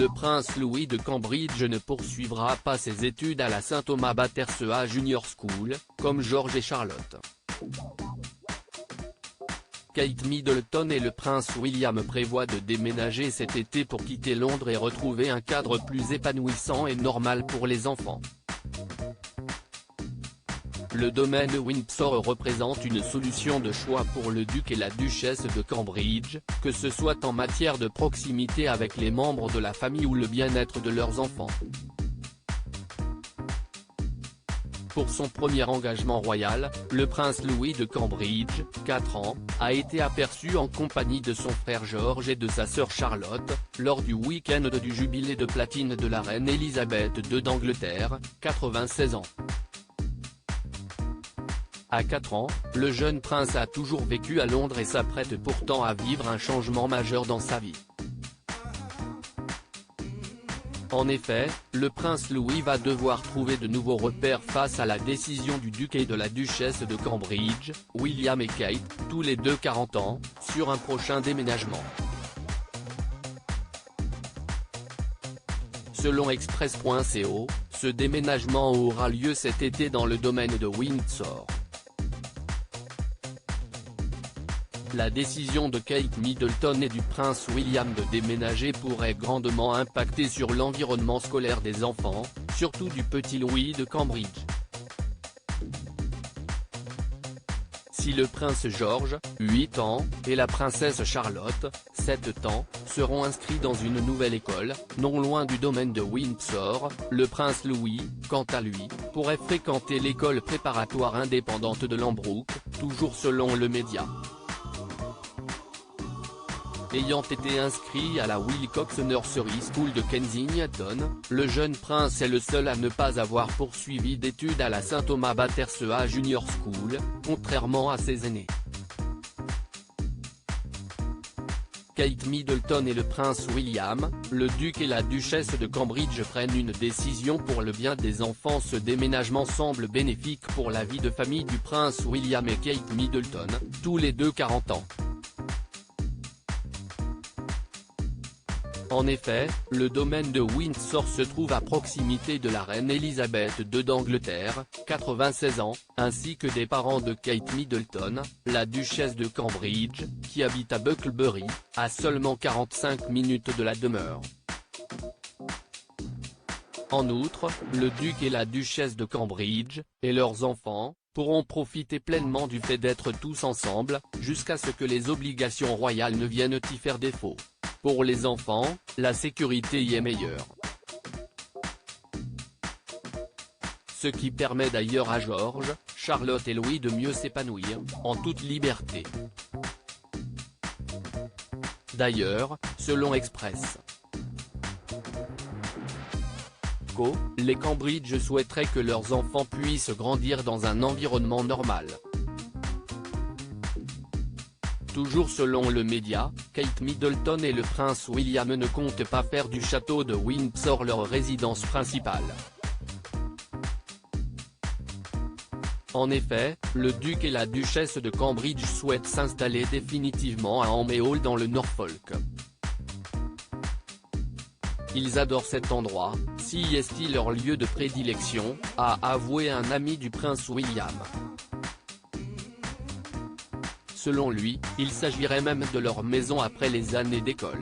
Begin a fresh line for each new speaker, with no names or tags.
le prince Louis de Cambridge ne poursuivra pas ses études à la St Thomas Battersea Junior School, comme George et Charlotte. Kate Middleton et le prince William prévoient de déménager cet été pour quitter Londres et retrouver un cadre plus épanouissant et normal pour les enfants. Le domaine Windsor représente une solution de choix pour le duc et la duchesse de Cambridge, que ce soit en matière de proximité avec les membres de la famille ou le bien-être de leurs enfants. Pour son premier engagement royal, le prince Louis de Cambridge, 4 ans, a été aperçu en compagnie de son frère George et de sa sœur Charlotte, lors du week-end du jubilé de platine de la reine Elisabeth II d'Angleterre, 96 ans. À 4 ans, le jeune prince a toujours vécu à Londres et s'apprête pourtant à vivre un changement majeur dans sa vie. En effet, le prince Louis va devoir trouver de nouveaux repères face à la décision du duc et de la duchesse de Cambridge, William et Kate, tous les deux 40 ans, sur un prochain déménagement. Selon Express.co, ce déménagement aura lieu cet été dans le domaine de Windsor. La décision de Kate Middleton et du prince William de déménager pourrait grandement impacter sur l'environnement scolaire des enfants, surtout du petit Louis de Cambridge. Si le prince George, 8 ans, et la princesse Charlotte, 7 ans, seront inscrits dans une nouvelle école, non loin du domaine de Windsor, le prince Louis, quant à lui, pourrait fréquenter l'école préparatoire indépendante de Lambrouck, toujours selon le média. Ayant été inscrit à la Wilcox Nursery School de Kensington, le jeune prince est le seul à ne pas avoir poursuivi d'études à la St Thomas Battersea Junior School, contrairement à ses aînés. Kate Middleton et le prince William, le duc et la duchesse de Cambridge prennent une décision pour le bien des enfants. Ce déménagement semble bénéfique pour la vie de famille du prince William et Kate Middleton, tous les deux 40 ans. En effet, le domaine de Windsor se trouve à proximité de la reine Elisabeth II d'Angleterre, 96 ans, ainsi que des parents de Kate Middleton, la duchesse de Cambridge, qui habite à Bucklebury, à seulement 45 minutes de la demeure. En outre, le duc et la duchesse de Cambridge, et leurs enfants, pourront profiter pleinement du fait d'être tous ensemble, jusqu'à ce que les obligations royales ne viennent y faire défaut. Pour les enfants, la sécurité y est meilleure. Ce qui permet d'ailleurs à George, Charlotte et Louis de mieux s'épanouir, en toute liberté. D'ailleurs, selon Express.co, les Cambridge souhaiteraient que leurs enfants puissent grandir dans un environnement normal. Toujours selon le média, Kate Middleton et le prince William ne comptent pas faire du château de Windsor leur résidence principale. En effet, le duc et la duchesse de Cambridge souhaitent s'installer définitivement à Hamley Hall dans le Norfolk. Ils adorent cet endroit, si est leur lieu de prédilection, a avoué un ami du prince William. Selon lui, il s'agirait même de leur maison après les années d'école.